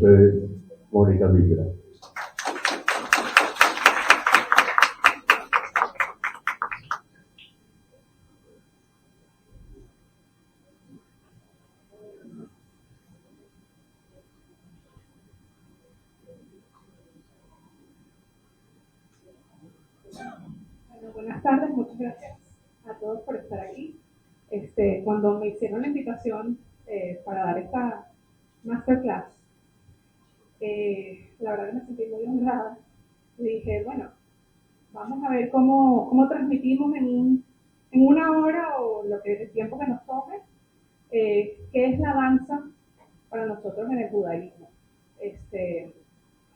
ustedes, Mónica Migra. Bueno, buenas tardes, muchas gracias a todos por estar aquí. Cuando me hicieron la invitación para dar esta masterclass, la verdad que me sentí muy honrada y dije, bueno, vamos a ver cómo transmitimos en una hora o el tiempo que nos tome, qué es la danza para nosotros en el judaísmo. Espero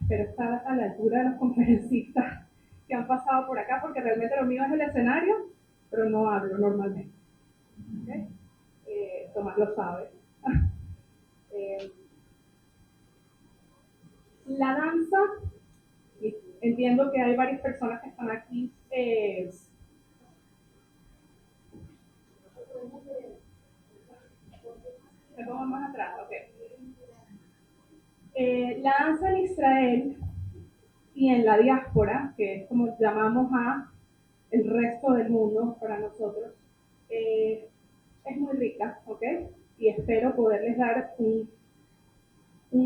estar a la altura de los conferencistas que han pasado por acá, porque realmente lo mío es el escenario, pero no hablo normalmente. ¿Okay? Tomás lo sabe. La danza, entiendo que hay varias personas que están aquí. Me pongo más atrás, ok. La danza en Israel y en la diáspora, que es como llamamos a el resto del mundo para nosotros, es muy rica, ¿ok? Y espero poderles dar un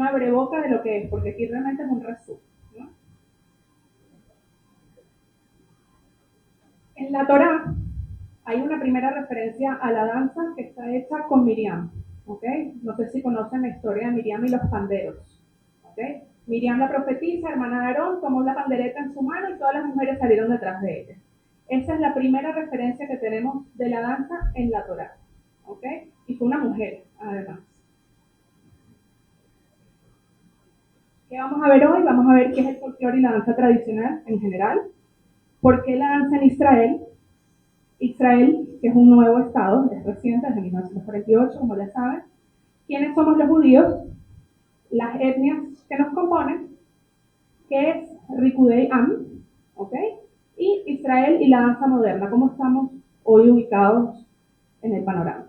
abreboca de lo que es, porque aquí realmente es un resumen, ¿no? En la Torá hay una primera referencia a la danza que está hecha con Miriam, ¿ok? No sé si conocen la historia de Miriam y los panderos, ¿ok? Miriam, la profetisa, hermana de Aarón, tomó la pandereta en su mano y todas las mujeres salieron detrás de ella. Esa es la primera referencia que tenemos de la danza en la Torá, ¿ok? Y fue una mujer, además. ¿Qué vamos a ver hoy? Vamos a ver qué es el folclore y la danza tradicional en general. ¿Por qué la danza en Israel? Israel, que es un nuevo estado, es reciente, desde 1948, como ya saben. ¿Quiénes somos los judíos? Las etnias que nos componen, que es Rikudei Am, ¿ok? Y Israel y la danza moderna, ¿cómo estamos hoy ubicados en el panorama?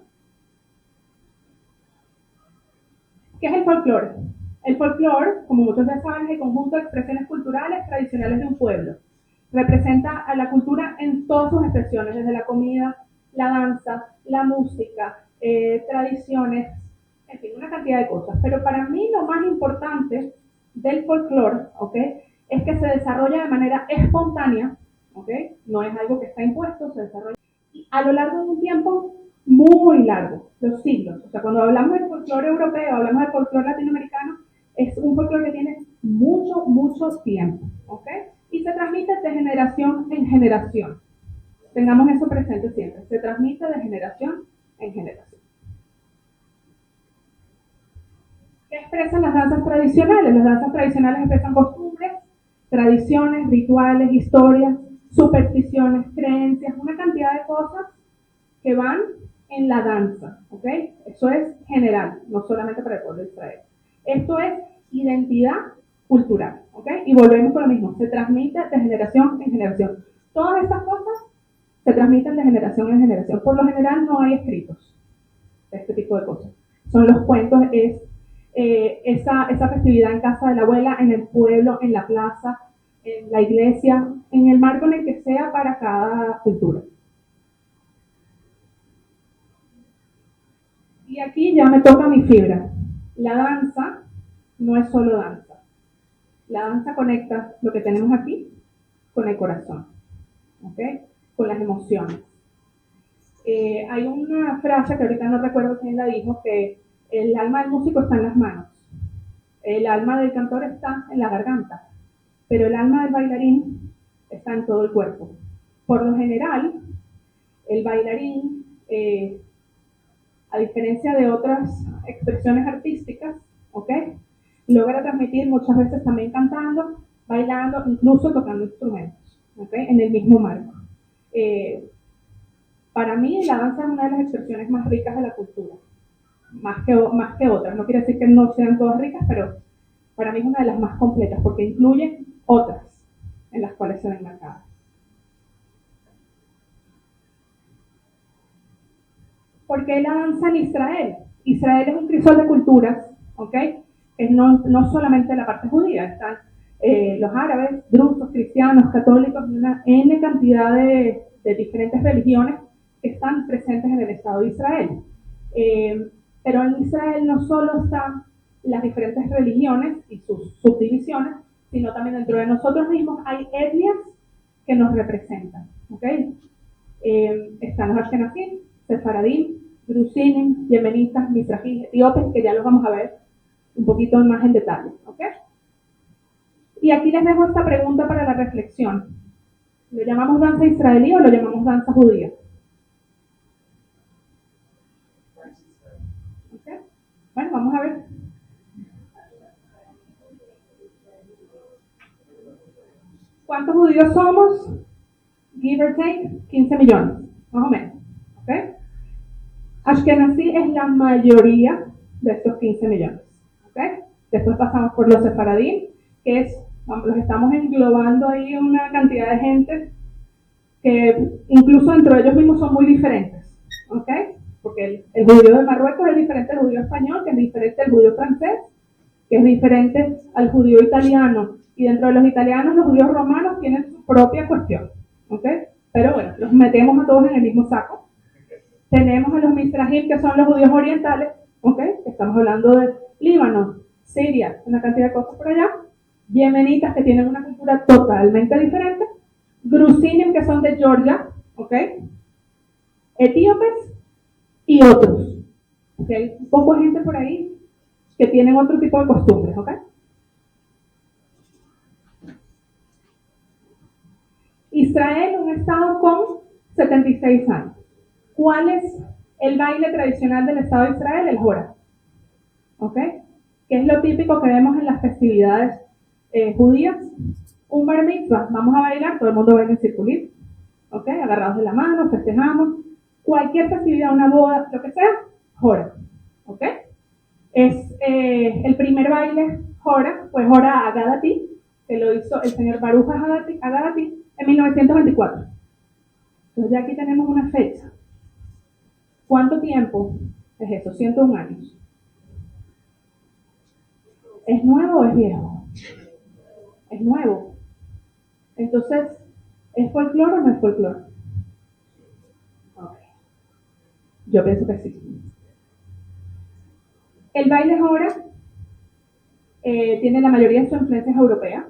¿Qué es el folclore? El folclore, como muchos ya saben, es el conjunto de expresiones culturales tradicionales de un pueblo. Representa a la cultura en todas sus expresiones, desde la comida, la danza, la música, tradiciones, en fin, una cantidad de cosas. Pero para mí lo más importante del folclore, ¿ok?, es que se desarrolla de manera espontánea, ¿ok? No es algo que está impuesto, se desarrolla a lo largo de un tiempo muy largo, los siglos. O sea, cuando hablamos del folclore europeo, hablamos del folclore latinoamericano, es un folclore que tiene mucho tiempo, ¿ok? Y se transmite de generación en generación. Tengamos eso presente siempre. Se transmite de generación en generación. ¿Qué expresan las danzas tradicionales? Las danzas tradicionales expresan costumbres, tradiciones, rituales, historias, supersticiones, creencias, una cantidad de cosas que van en la danza, ¿ok? Eso es general, no solamente para el pueblo de Israel. Esto es identidad cultural, ¿ok? Y volvemos con lo mismo, se transmite de generación en generación. Todas estas cosas se transmiten de generación en generación. Por lo general no hay escritos de este tipo de cosas. Son los cuentos, es esa festividad en casa de la abuela, en el pueblo, en la plaza, en la iglesia, en el marco en el que sea para cada cultura. Y aquí ya me toca mi fibra. La danza no es solo danza. La danza conecta lo que tenemos aquí con el corazón, ¿ok? Con las emociones. Hay una frase que ahorita no recuerdo quién la dijo, que el alma del músico está en las manos, el alma del cantor está en la garganta, pero el alma del bailarín está en todo el cuerpo. Por lo general, el bailarín, a diferencia de otras expresiones artísticas, ¿ok?, logra transmitir muchas veces también cantando, bailando, incluso tocando instrumentos, ¿ok?, en el mismo marco. Para mí la danza es una de las expresiones más ricas de la cultura, más que otras. No quiere decir que no sean todas ricas, pero para mí es una de las más completas, porque incluye otras en las cuales se ven marcadas. ¿Por qué la danza en Israel? Israel es un crisol de culturas, ¿ok?, es no solamente la parte judía, están los árabes, drusos, cristianos, católicos, una N cantidad de diferentes religiones que están presentes en el Estado de Israel. Pero en Israel no solo están las diferentes religiones y sus subdivisiones, sino también dentro de nosotros mismos hay etnias que nos representan. ¿Okay? Están los Ashkenazim, Sefaradim, Gruzinim, Yemenitas, Mizrahí, Etíopes, que ya los vamos a ver un poquito más en detalle. ¿Okay? Y aquí les dejo esta pregunta para la reflexión. ¿Lo llamamos danza israelí o lo llamamos danza judía? ¿Okay? Bueno, vamos a ver. ¿Cuántos judíos somos? Give or take, 15 millones, más o menos. ¿Okay? Ashkenazí es la mayoría de estos 15 millones. ¿Okay? Después pasamos por los sefaradí, que es, los estamos englobando ahí una cantidad de gente que incluso dentro de ellos mismos son muy diferentes. ¿Okay? Porque el judío de Marruecos es diferente al judío español, que es diferente al judío francés, que es diferente al judío italiano. Y dentro de los italianos, los judíos romanos tienen su propia cuestión. ¿Okay? Pero bueno, los metemos a todos en el mismo saco. Tenemos a los Mizrahim, que son los judíos orientales, ¿okay? Estamos hablando de Líbano, Siria, una cantidad de cosas por allá. Yemenitas, que tienen una cultura totalmente diferente. Gruzinim, que son de Georgia, ¿okay? Etíopes y otros. ¿Okay? Un poco de gente por ahí que tienen otro tipo de costumbres, ¿okay? Israel, un estado con 76 años. ¿Cuál es el baile tradicional del Estado de Israel? El Hora. ¿Ok? ¿Qué es lo típico que vemos en las festividades judías? Un bar mitzvah. Vamos a bailar, todo el mundo baila en circulito. ¿Ok? Agarrados de la mano, festejamos. Cualquier festividad, una boda, lo que sea, Hora. ¿Ok? Es el primer baile Hora, fue Hora Agadati, que lo hizo el señor Baruch Agadati en 1924. Entonces ya aquí tenemos una fecha. ¿Cuánto tiempo es eso? 101 años. ¿Es nuevo o es viejo? Es nuevo. Entonces, ¿es folclore o no es folclore? Okay. Yo pienso que sí. El baile ahora tiene la mayoría de sus influencias europeas,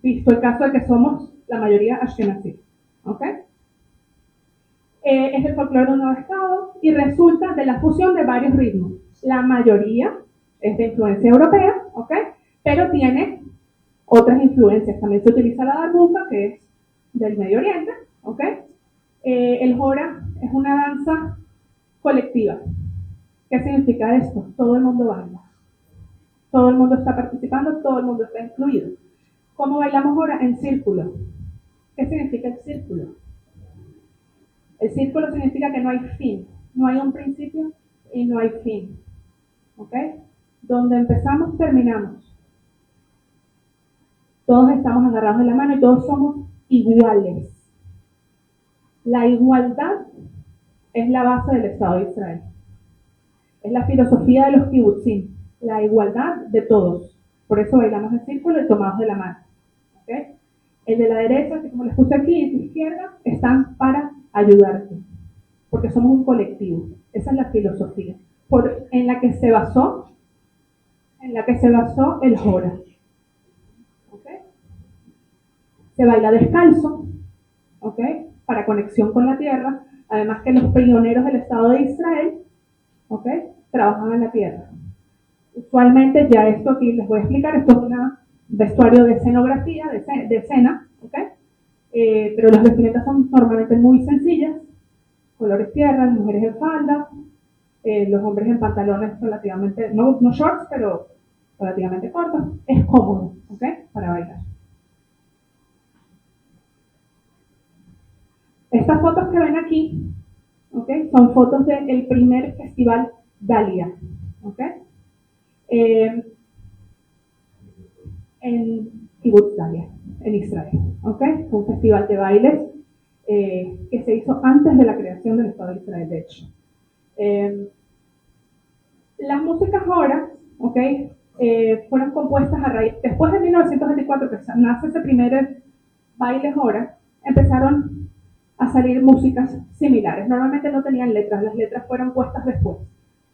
visto el caso de que somos la mayoría ashkenazí. ¿Ok? Es el folclore de un nuevo estado y resulta de la fusión de varios ritmos. La mayoría es de influencia europea, ¿ok? Pero tiene otras influencias. También se utiliza la darbuka, que es del Medio Oriente, ¿ok? El Hora es una danza colectiva. ¿Qué significa esto? Todo el mundo baila. Todo el mundo está participando, todo el mundo está incluido. ¿Cómo bailamos Hora? En círculo. ¿Qué significa el círculo? El círculo significa que no hay fin, no hay un principio y no hay fin. ¿Ok? Donde empezamos, terminamos. Todos estamos agarrados de la mano y todos somos iguales. La igualdad es la base del Estado de Israel. Es la filosofía de los kibutzim, la igualdad de todos. Por eso bailamos en círculo y tomados de la mano. ¿Ok? El de la derecha, que como les puse aquí, y el de la izquierda, están para ayudarte. Porque somos un colectivo. Esa es la filosofía en la que se basó el Hora. ¿Okay? Se baila descalzo, ¿okay? Para conexión con la tierra, además que los pioneros del Estado de Israel, ¿okay? Trabajan en la tierra. Usualmente, ya esto aquí les voy a explicar, esto es un vestuario de escenografía, de escena, ¿okay? Pero las vestimentas son normalmente muy sencillas, colores tierra, las mujeres en falda, los hombres en pantalones relativamente, no shorts, pero relativamente cortos. Es cómodo, ¿ok? Para bailar. Estas fotos que ven aquí, ¿ok? Son fotos del primer festival Dalia, ¿ok? En Kibbutz Dalia, en Israel, ¿ok? Fue un festival de bailes que se hizo antes de la creación del Estado de Israel, de hecho. Las músicas ahora, ¿ok? fueron compuestas a raíz, después de 1924, que nace ese primer baile jora, empezaron a salir músicas similares. Normalmente no tenían letras, las letras fueron puestas después.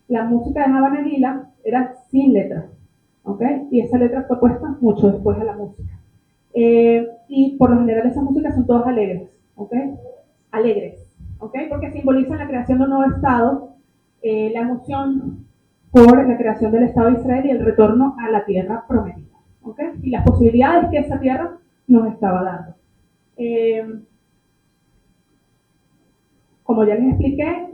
La música de Habana Lila era sin letras, ¿ok? Y esa letra fue puesta mucho después de la música. Y por lo general esas músicas son todas alegres, ¿ok? Alegres, ¿ok? Porque simbolizan la creación de un nuevo Estado, la emoción por la creación del Estado de Israel y el retorno a la tierra prometida, ¿ok? Y las posibilidades que esa tierra nos estaba dando. Como ya les expliqué,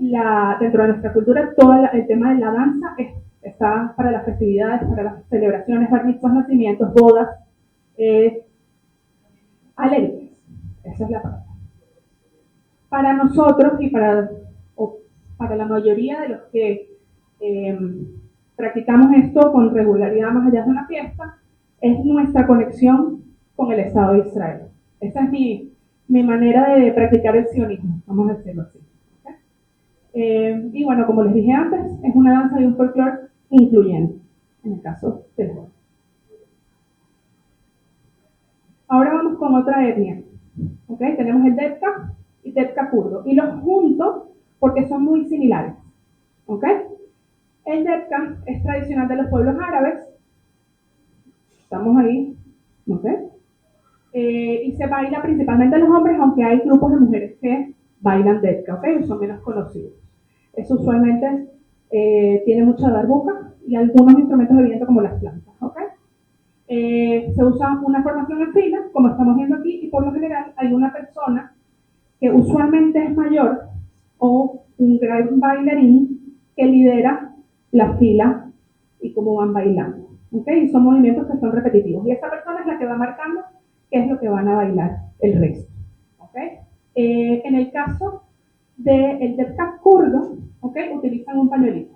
dentro de nuestra cultura todo el tema de la danza está para las festividades, para las celebraciones, bar mitzvahs, nacimientos, bodas, alegres. Esa es la palabra. Para nosotros y para la mayoría de los que practicamos esto con regularidad más allá de una fiesta, es nuestra conexión con el Estado de Israel. Esa es mi manera de practicar el sionismo, vamos a decirlo así. ¿Okay? Y bueno, como les dije antes, es una danza de un folclore incluyente, en el caso del jora. Ahora vamos con otra etnia. ¿Okay? Tenemos el Debka y Debka kurdo, y los junto porque son muy similares. ¿Okay? El Debka es tradicional de los pueblos árabes. Estamos ahí. ¿Okay? Y se baila principalmente a los hombres, aunque hay grupos de mujeres que bailan Debka, ¿okay? Son menos conocidos. Eso usualmente tiene mucha darbuka y algunos instrumentos de viento como las plantas, ¿okay? Se usa una formación en fila, como estamos viendo aquí, y por lo general hay una persona que usualmente es mayor o un gran bailarín que lidera la fila y cómo van bailando, ¿okay? Y son movimientos que son repetitivos y esa persona es la que va marcando qué es lo que van a bailar el resto, ¿okay? En el caso del Debka kurdo, ¿okay? Utilizan un pañuelito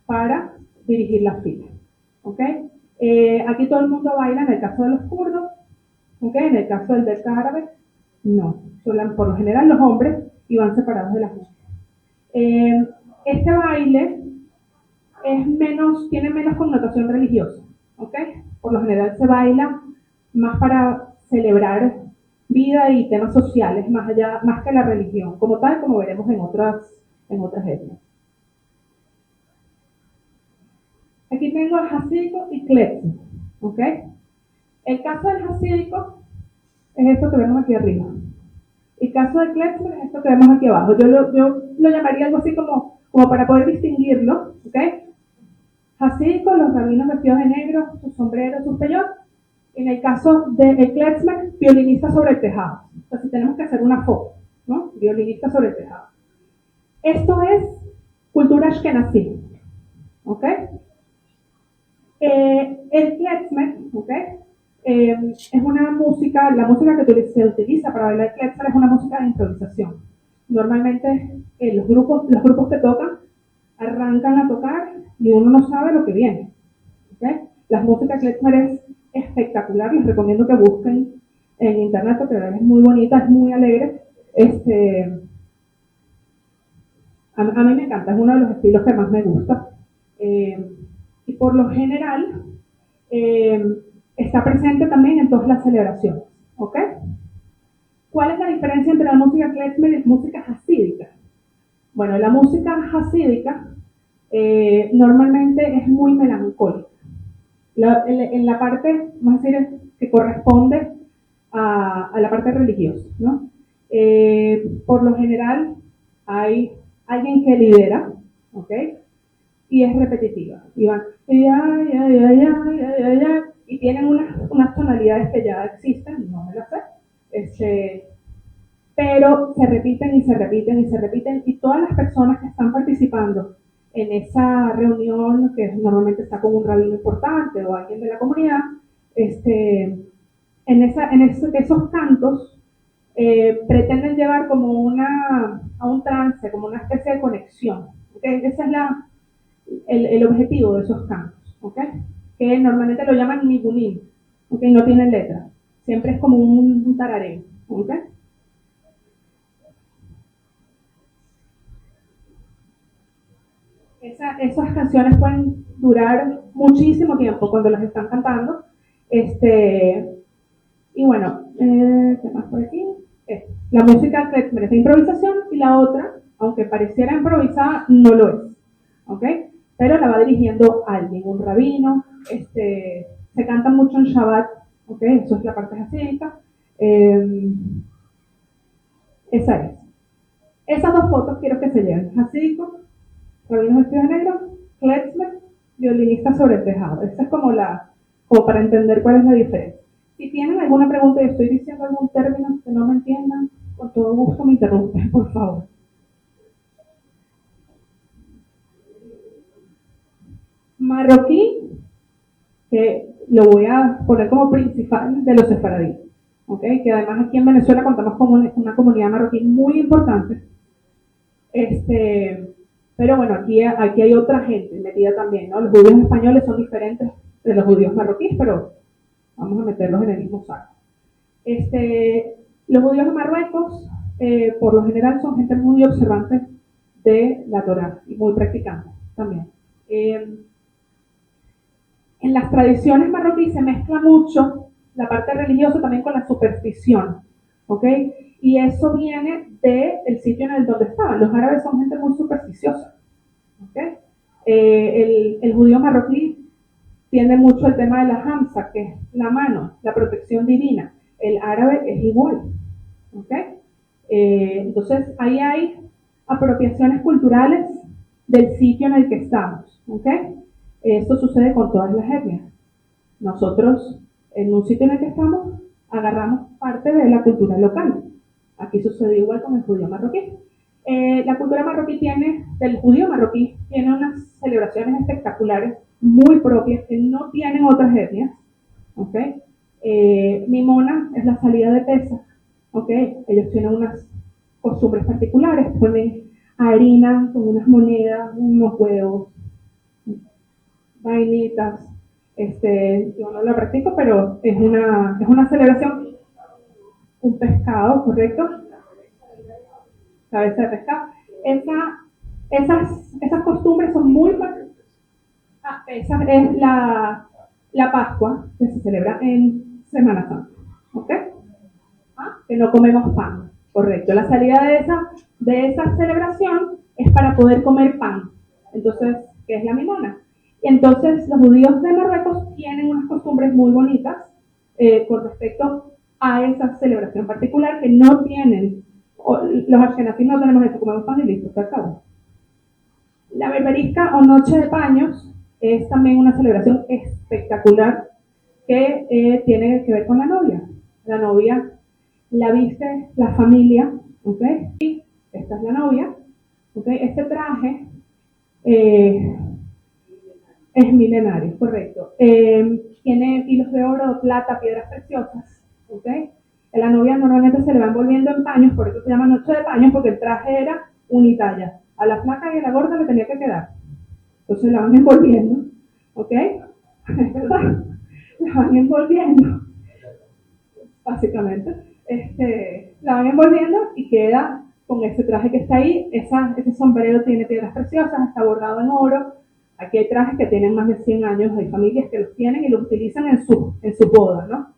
para dirigir la fila, ¿okay? Aquí todo el mundo baila en el caso de los kurdos, ¿okay? En el caso del Debka árabe, no. Por lo general los hombres iban separados de las mujeres. Este baile tiene menos connotación religiosa, ¿okay? Por lo general se baila más para celebrar vida y temas sociales, más que la religión, como tal, como veremos en otras etnias. Aquí tengo el hasídico y klezmer, ¿ok? El caso del hasídico es esto que vemos aquí arriba. El caso del klezmer es esto que vemos aquí abajo. Yo lo llamaría algo así como para poder distinguirlo, ¿ok? Hasídico, los rabinos vestidos de negro, sus sombreros, sus peyot. En el caso del klezmer, violinista sobre el tejado. Entonces tenemos que hacer una foto, ¿no? Violinista sobre el tejado. Esto es cultura ashkenazí, ¿ok? El klezmer, ¿okay? Es una música, la música que se utiliza para bailar klezmer es una música de improvisación. Normalmente los grupos que tocan arrancan a tocar y uno no sabe lo que viene, ¿okay? La música klezmer es espectacular, les recomiendo que busquen en internet porque es muy bonita, es muy alegre. A mí me encanta, es uno de los estilos que más me gusta. Y por lo general está presente también en todas las celebraciones, ¿ok? ¿Cuál es la diferencia entre la música klezmer y la música hasídica? Bueno, la música hasídica normalmente es muy melancólica. En la parte, vamos a decir, que corresponde a la parte religiosa, ¿no? Por lo general hay alguien que lidera, ¿ok? Y es repetitiva. Y van, y tienen unas tonalidades que ya existen, no me las sé, pero se repiten y se repiten y se repiten, y todas las personas que están participando en esa reunión, que normalmente está con un rabino importante o alguien de la comunidad, esos cantos pretenden llevar como a un trance, como una especie de conexión. ¿Okay? Ese es el objetivo de esos cantos, ¿okay? Que normalmente lo llaman nibunim, ¿okay? No tienen letra, siempre es como un tarareo, ¿okay? Esas canciones pueden durar muchísimo tiempo cuando las están cantando. Y bueno, ¿qué más por aquí? La música klezmer es de improvisación y la otra, aunque pareciera improvisada, no lo es, ¿ok? Pero la va dirigiendo alguien, un rabino. Se canta mucho en Shabbat, ¿ok? Eso es la parte hasídica. Esa es. Esas dos fotos quiero que se lleven. Hasídico, rabino vestido de negro, klezmer, violinista sobre el tejado. Esa es como para entender cuál es la diferencia. Si tienen alguna pregunta y estoy diciendo algún término que no me entiendan, con todo gusto me interrumpen, por favor. Marroquí, que lo voy a poner como principal de los sefaradíes, ¿okay? Que además aquí en Venezuela contamos con una comunidad marroquí muy importante. Pero bueno, aquí hay otra gente metida también, ¿no? Los judíos españoles son diferentes de los judíos marroquíes, pero vamos a meterlos en el mismo saco. Los judíos de Marruecos, por lo general, son gente muy observante de la Torá y muy practicante también. En las tradiciones marroquíes se mezcla mucho la parte religiosa también con la superstición, ¿ok? Y eso viene del sitio en el donde estaban. Los árabes son gente muy supersticiosa, ¿ok? El judío marroquí tiende mucho al tema de la hamsa, que es la mano, la protección divina. El árabe es igual, ¿ok? Entonces ahí hay apropiaciones culturales del sitio en el que estamos, ¿ok? Esto sucede con todas las etnias. Nosotros, en un sitio en el que estamos, agarramos parte de la cultura local. Aquí sucede igual con el judío marroquí. La cultura marroquí del judío marroquí, tiene unas celebraciones espectaculares, muy propias, que no tienen otras etnias. ¿Okay? Mimona es la salida de Pesaj. ¿Okay? Ellos tienen unas costumbres particulares, ponen harina con unas monedas, unos huevos, vainitas. Yo no lo practico, pero es una celebración. Un pescado, ¿correcto? Cabeza de pescado. Esas costumbres son muy... esa es la Pascua, que se celebra en Semana Santa, ¿ok? Que no comemos pan, correcto. La salida de esa celebración es para poder comer pan. Entonces, ¿qué es la mimona? Y entonces los judíos de Marruecos tienen unas costumbres muy bonitas con respecto a esa celebración particular que no tienen. Los ashkenazim no tenemos eso, comemos pan y listo, se acabó. La berberisca o noche de paños es también una celebración espectacular que tiene que ver con la novia. La novia la viste la familia, ¿ok? Y esta es la novia, ¿ok? Este traje es milenario, correcto. Tiene hilos de oro, plata, piedras preciosas, ¿ok? La novia normalmente se le va envolviendo en paños, por eso se llama noche de paños, porque el traje era unitalla. A la flaca y a la gorda le tenía que quedar. Entonces la van envolviendo, ¿ok? Es verdad, la van envolviendo, básicamente. La van envolviendo y queda con ese traje que está ahí. Ese sombrero tiene piedras preciosas, está bordado en oro. Aquí hay trajes que tienen más de 100 años, hay familias que los tienen y los utilizan en su boda, ¿no?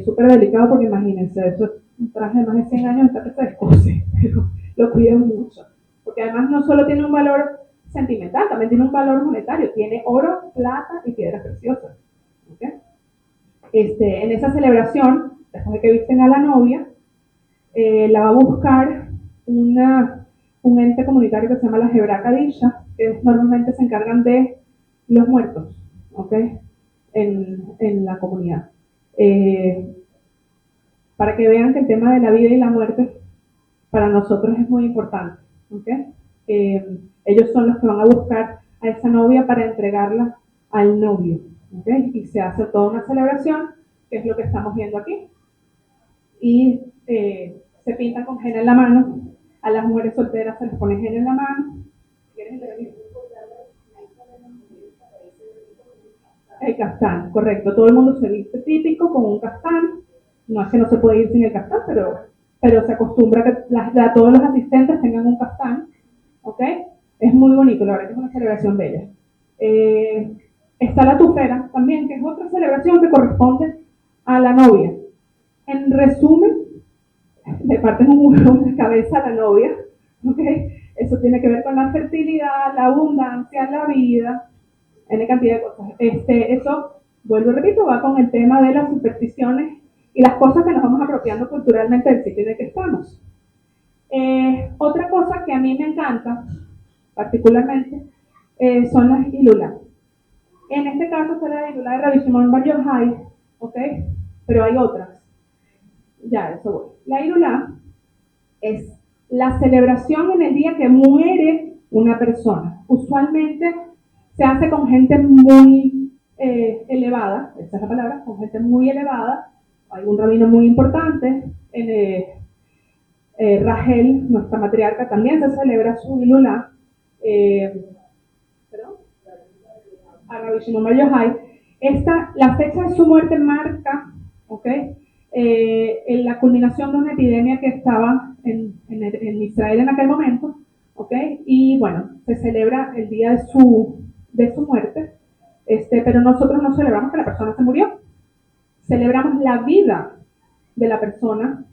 Súper delicado porque imagínense, eso es un traje de más de 100 años hasta que se descose, pero lo cuidan mucho. Porque además no solo tiene un valor sentimental, también tiene un valor monetario, tiene oro, plata y piedras preciosas. ¿Okay? En esa celebración, después de que visten a la novia, la va a buscar un ente comunitario que se llama la Hebra Kadisha, que normalmente se encargan de los muertos, ¿okay? en la comunidad. Para que vean que el tema de la vida y la muerte para nosotros es muy importante. ¿Okay? Ellos son los que van a buscar a esa novia para entregarla al novio. ¿Okay? Y se hace toda una celebración, que es lo que estamos viendo aquí. Y se pinta con henna en la mano. A las mujeres solteras se les pone henna en la mano. El caftán, correcto. Todo el mundo se viste típico con un caftán. No es que no se puede ir sin el caftán, pero se acostumbra que todos los asistentes tengan un caftán. ¿Ok? Es muy bonito, la verdad que es una celebración bella. Está la tufera también, que es otra celebración que corresponde a la novia. En resumen, le parten un huevo en la cabeza a la novia, ¿ok? Eso tiene que ver con la fertilidad, la abundancia, la vida, N cantidad de cosas. Eso, vuelvo y repito, va con el tema de las supersticiones y las cosas que nos vamos apropiando culturalmente del sitio en el que estamos. Otra cosa que a mí me encanta, particularmente, son las Ilulá. En este caso está la Ilulá de Rabbi Shimon Bar Yochai, ¿ok? Pero hay otras. Ya, eso voy. La Ilulá es la celebración en el día que muere una persona. Usualmente se hace con gente muy elevada, esa es la palabra, con gente muy elevada. Hay un rabino muy importante, Rachel, nuestra matriarca, también se celebra su Ilulá. A Rabbi Shimon Bar Yochai. La fecha de su muerte marca, ¿okay? En la culminación de una epidemia que estaba en Israel en aquel momento, ¿okay? Y bueno, se celebra el día de su muerte, pero nosotros no celebramos que la persona se murió, celebramos la vida de la persona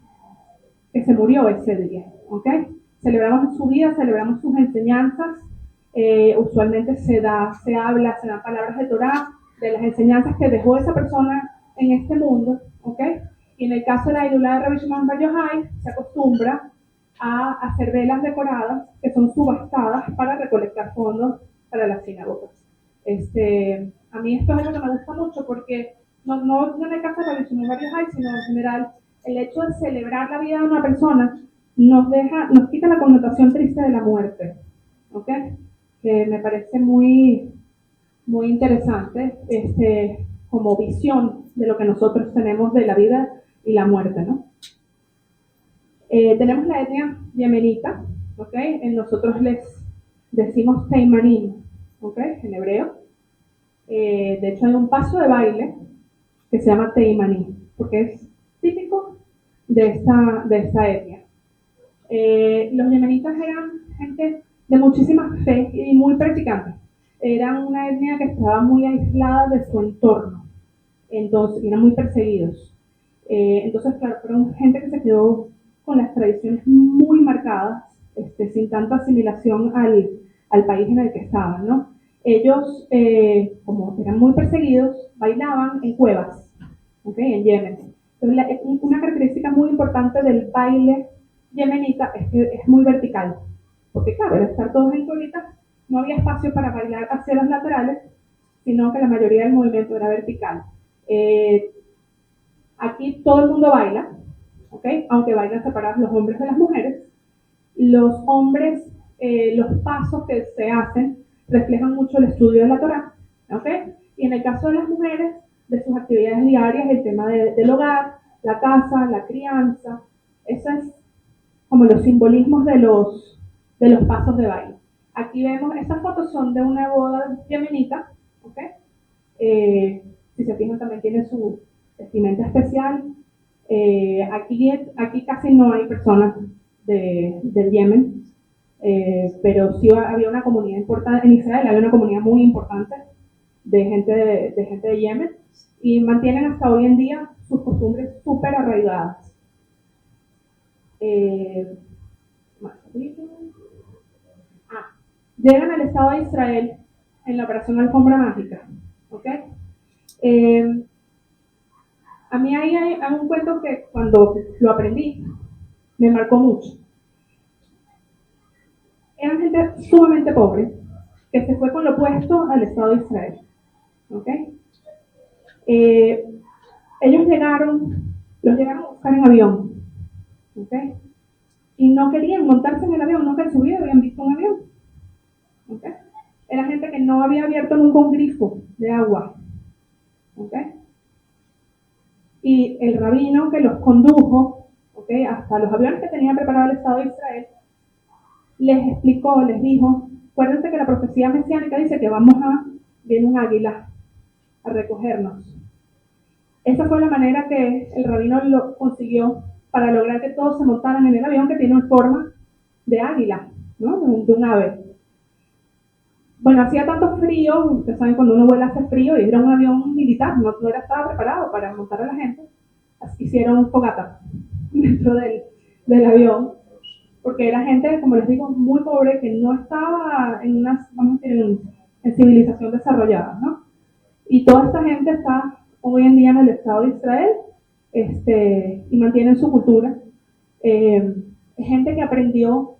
que se murió ese día, ¿okay? Celebramos su vida, celebramos sus enseñanzas. Usualmente se dan palabras de Torah, de las enseñanzas que dejó esa persona en este mundo, ¿ok? Y en el caso de la Ilulá de Rabbi Shimon Bar Yochai, se acostumbra a hacer velas decoradas que son subastadas para recolectar fondos para las sinagogas. A mí esto es algo que me gusta mucho porque no en el caso de Rabbi Shimon Bar Yochai, sino en general, el hecho de celebrar la vida de una persona nos quita la connotación triste de la muerte, ¿ok? Que me parece muy, muy interesante como visión de lo que nosotros tenemos de la vida y la muerte, ¿no? Tenemos la etnia yemenita, ¿ok? Nosotros les decimos teimanim, ¿ok? En hebreo. De hecho hay un paso de baile que se llama teimanim, porque es típico de esta etnia. Los yemenitas eran gente de muchísima fe y muy practicante. Eran una etnia que estaba muy aislada de su entorno, entonces eran muy perseguidos. Entonces, claro, fueron gente que se quedó con las tradiciones muy marcadas, sin tanta asimilación al país en el que estaban, ¿no? Ellos, como eran muy perseguidos, bailaban en cuevas, ¿okay? En Yemen. Entonces, una característica muy importante del baile yemenita es que es muy vertical, porque claro, al estar todos en cuevitas, no había espacio para bailar hacia los laterales, sino que la mayoría del movimiento era vertical. Aquí todo el mundo baila, ¿okay? Aunque bailan separados los hombres de las mujeres. Los hombres, los pasos que se hacen reflejan mucho el estudio de la Torá, ¿okay? Y en el caso de las mujeres, de sus actividades diarias, el tema del hogar, la casa, la crianza, eso es como los simbolismos de los pasos de baile. Aquí vemos, estas fotos son de una boda yemenita, ¿ok? Si se fijan también tiene su vestimenta especial. Aquí casi no hay personas del Yemen, pero sí había una comunidad importante, en Israel había una comunidad muy importante de gente de Yemen y mantienen hasta hoy en día sus costumbres súper arraigadas. Llegan al Estado de Israel en la operación Alfombra Mágica, ¿ok? A mí hay un cuento que cuando lo aprendí me marcó mucho. Eran gente sumamente pobre que se fue con lo opuesto al Estado de Israel, ¿ok? Ellos los llegaron a buscar en avión, ¿ok? Y no querían montarse en el avión, nunca en su vida habían visto un avión. ¿Okay? Era gente que no había abierto nunca un grifo de agua. ¿Okay? Y el rabino que los condujo, ¿okay?, hasta los aviones que tenía preparado el Estado de Israel, les explicó, les dijo, acuérdense que la profecía mesiánica dice que viene un águila a recogernos. Esa fue la manera que el rabino lo consiguió para lograr que todos se montaran en el avión que tiene una forma de águila, ¿no? De un ave. bueno, hacía tanto frío, ustedes saben cuando uno vuela hace frío y era un avión militar, no estaba preparado para montar a la gente, así hicieron fogata dentro del avión, porque era gente, como les digo, muy pobre que no estaba en una, vamos a decir, en civilización desarrollada, ¿no? Y toda esta gente está hoy en día en el Estado de Israel y mantienen su cultura. Gente que aprendió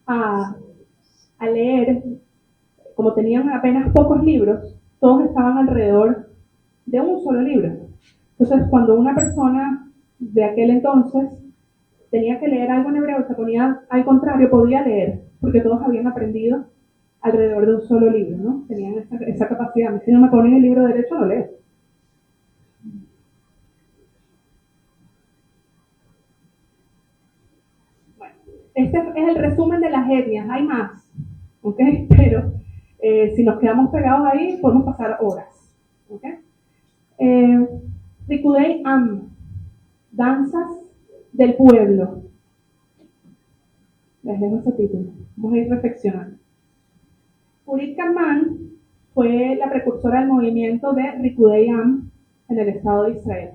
a, a leer, como tenían apenas pocos libros, todos estaban alrededor de un solo libro. Entonces, cuando una persona de aquel entonces tenía que leer algo en hebreo, se ponía al contrario, podía leer, porque todos habían aprendido alrededor de un solo libro, ¿no? Tenían esa capacidad. Si no me ponen el libro derecho, no leo. Bueno, este es el resumen de las etnias, hay más, ¿ok? Pero si nos quedamos pegados ahí, podemos pasar horas, ¿ok? Rikudei Am, danzas del pueblo. Les dejo ese título, vamos a ir reflexionando. Urit Kalman fue la precursora del movimiento de Rikudei Am en el Estado de Israel.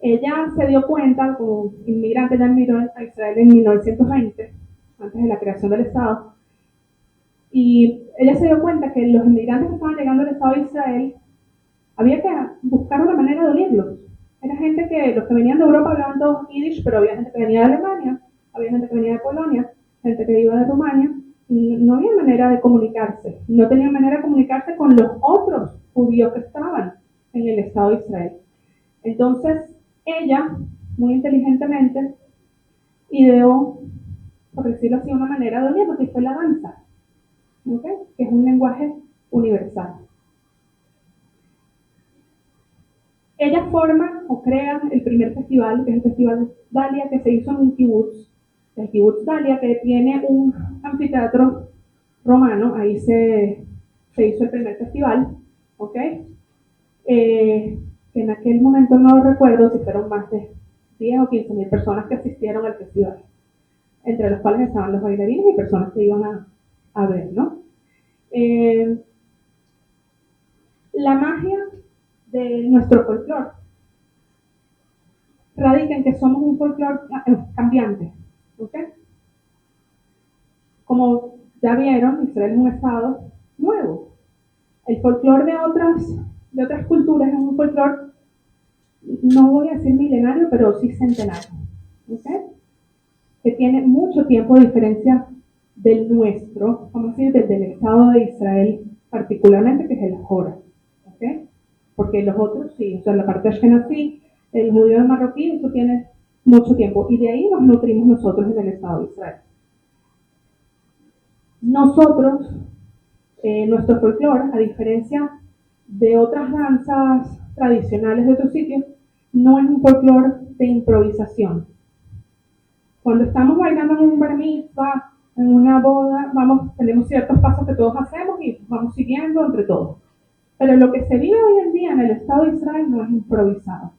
Ella se dio cuenta, como inmigrante, ella emigró a Israel en 1920, antes de la creación del Estado, y ella se dio cuenta que los inmigrantes que estaban llegando al Estado de Israel había que buscar una manera de unirlos. Era gente que, los que venían de Europa hablaban todos yiddish, pero había gente que venía de Alemania, había gente que venía de Polonia, gente que iba de Rumania, y no había manera de comunicarse, no tenían manera de comunicarse con los otros judíos que estaban en el Estado de Israel. Entonces, ella, muy inteligentemente, ideó, por decirlo así, una manera de unirlos, que fue la danza, ¿okay? Que es un lenguaje universal. Ella forma o crea el primer festival, que es el Festival Dalia, que se hizo en un kibutz, el kibutz Dalia, que tiene un anfiteatro romano, ahí se hizo el primer festival, ¿ok? En aquel momento no recuerdo si fueron más de 10 o 15 mil personas que asistieron al festival, entre los cuales estaban los bailarines y personas que iban a ver, ¿no? La magia de nuestro folclore radica en que somos un folclore cambiante, ¿ok? Como ya vieron, Israel es un estado nuevo. El folclore de otras culturas es un folclore, no voy a decir milenario, pero sí centenario, ¿ok? Que tiene mucho tiempo de diferencia del nuestro, vamos a decir, del Estado de Israel particularmente, que es el Jora, ¿ok? Porque los otros sí, o sea, la parte ashkenazí, el judío marroquí, eso tiene mucho tiempo, y de ahí nos nutrimos nosotros en el Estado de Israel. Nosotros, nuestro folclore, a diferencia de otras danzas tradicionales de otros sitios, no es un folclore de improvisación. Cuando estamos bailando en un bar mitzvah, en una boda, tenemos ciertos pasos que todos hacemos y vamos siguiendo entre todos. Pero lo que se vive hoy en día en el Estado de Israel no es improvisado.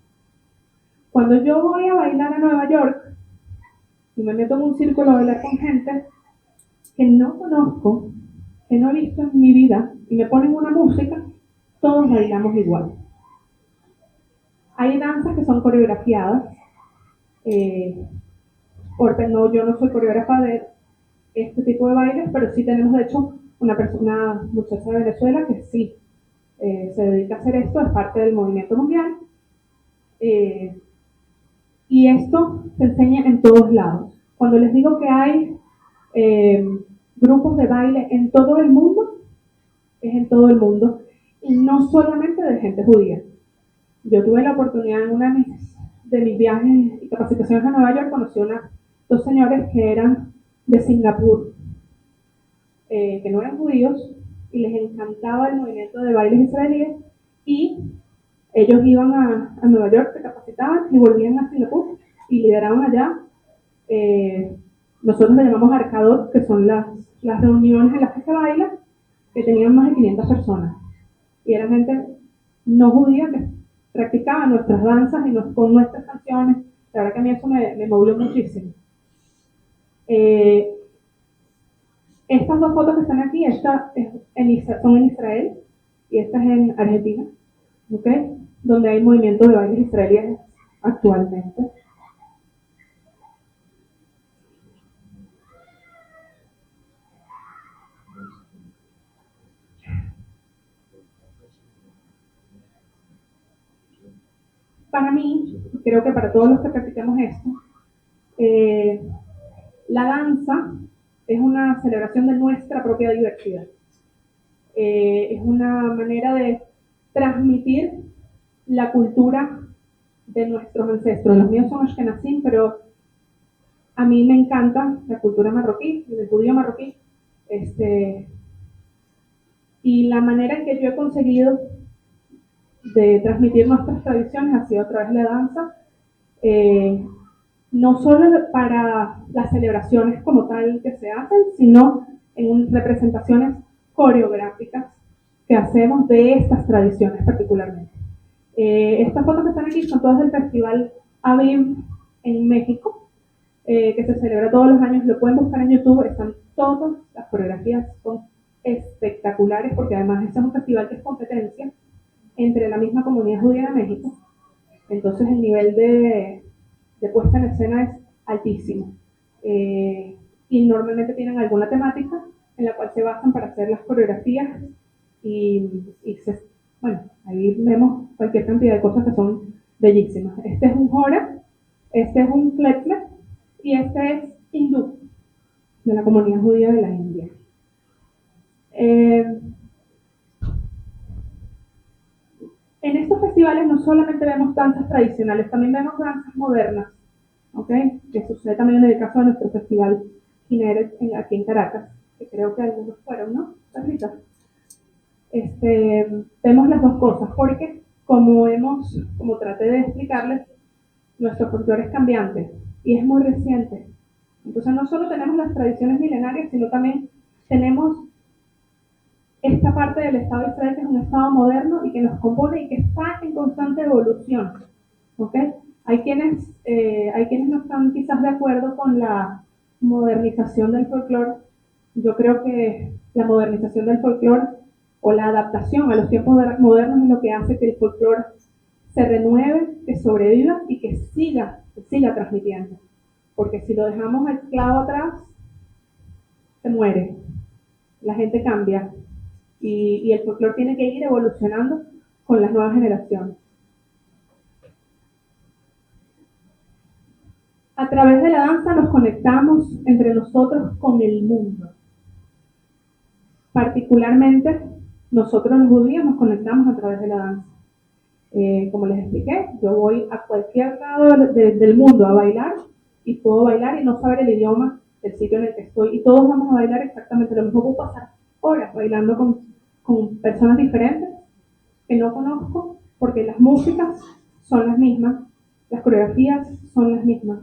Cuando yo voy a bailar a Nueva York y me meto en un círculo a bailar con gente que no conozco, que no he visto en mi vida, y me ponen una música, todos bailamos igual. Hay danzas que son coreografiadas. No, yo no soy coreógrafa de este tipo de bailes, pero sí tenemos de hecho una muchacha de Venezuela que sí se dedica a hacer esto, es parte del movimiento mundial. Y esto se enseña en todos lados. Cuando les digo que hay grupos de baile en todo el mundo, es en todo el mundo, y no solamente de gente judía. Yo tuve la oportunidad en una de mis viajes y capacitaciones a Nueva York, conocí a dos señores que eran de Singapur, que no eran judíos, y les encantaba el movimiento de bailes israelíes, y ellos iban a Nueva York, se capacitaban y volvían a Singapur y lideraban allá. Nosotros le llamamos arcadot, que son las reuniones en las que se baila, que tenían más de 500 personas. Y era gente no judía que practicaba nuestras danzas y con nuestras canciones. La verdad que a mí eso me movió muchísimo. Estas dos fotos que están aquí, esta son en Israel y esta es en Argentina, ¿ok? Donde hay movimientos de bailes israelíes actualmente. Para mí, creo que para todos los que practicamos esto, la danza es una celebración de nuestra propia diversidad. Es una manera de transmitir la cultura de nuestros ancestros. Los míos son ashkenazim, pero a mí me encanta la cultura marroquí, el judío marroquí. Y la manera en que yo he conseguido de transmitir nuestras tradiciones ha sido a través de la danza, no solo para las celebraciones como tal que se hacen, sino en representaciones coreográficas que hacemos de estas tradiciones particularmente. Estas fotos que están aquí son todas del Festival Avim en México, que se celebra todos los años. Lo pueden buscar en YouTube, están todas las coreografías, son espectaculares, porque además este es un festival que es competencia entre la misma comunidad judía de México. Entonces el nivel de puesta en escena es altísimo. Y normalmente tienen alguna temática en la cual se basan para hacer las coreografías bueno, ahí vemos cualquier cantidad de cosas que son bellísimas. Este es un Hora, este es un Kletzmer y este es hindú, de la comunidad judía de la India. En estos festivales no solamente vemos danzas tradicionales, también vemos danzas modernas, ¿ok? Que sucede también en el caso de nuestro festival Kineret aquí en Caracas, que creo que algunos fueron, ¿no? Vemos las dos cosas, porque como traté de explicarles, nuestro folclore es cambiante y es muy reciente. Entonces no solo tenemos las tradiciones milenarias, sino también tenemos esta parte del Estado de Israel, que es un Estado moderno y que nos compone y que está en constante evolución. ¿Okay? Hay quienes no están quizás de acuerdo con la modernización del folclore. Yo creo que la modernización del folclore o la adaptación a los tiempos modernos es lo que hace que el folclore se renueve, que sobreviva y que siga transmitiendo. Porque si lo dejamos al clavo atrás, se muere, la gente cambia y el folclore tiene que ir evolucionando con las nuevas generaciones. A través de la danza nos conectamos entre nosotros con el mundo. Particularmente, nosotros los judíos nos conectamos a través de la danza. Como les expliqué, yo voy a cualquier lado del mundo a bailar y puedo bailar y no saber el idioma del sitio en el que estoy. Y todos vamos a bailar exactamente lo mismo. Puedo pasar horas bailando con personas diferentes que no conozco, porque las músicas son las mismas, las coreografías son las mismas.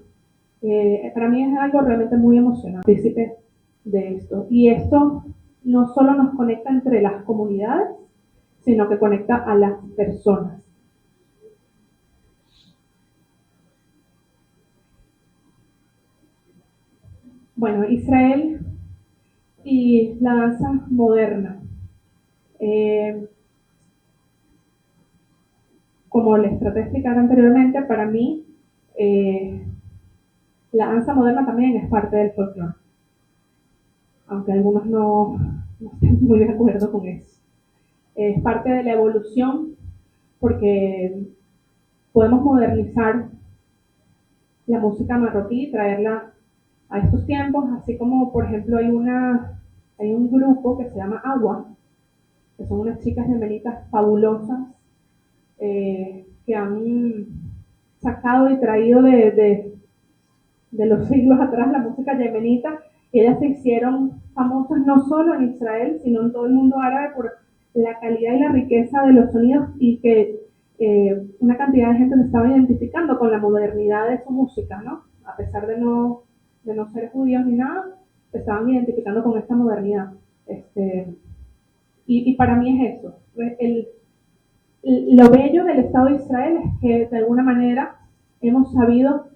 Para mí es algo realmente muy emocionante, partícipe de esto. Y esto no solo nos conecta entre las comunidades, sino que conecta a las personas. Bueno, Israel y la danza moderna. Como les traté de explicar anteriormente, para mí la danza moderna también es parte del folclore, aunque algunos no estén muy de acuerdo con eso. Es parte de la evolución porque podemos modernizar la música marroquí, traerla a estos tiempos, así como por ejemplo hay un grupo que se llama Agua, que son unas chicas yemenitas fabulosas que han sacado y traído de los siglos atrás la música yemenita, y ellas se hicieron famosas no solo en Israel, sino en todo el mundo árabe por la calidad y la riqueza de los sonidos, y que una cantidad de gente se estaba identificando con la modernidad de su música, ¿no? A pesar de no ser judíos ni nada, se estaban identificando con esta modernidad. Y para mí es eso. Lo bello del Estado de Israel es que de alguna manera hemos sabido,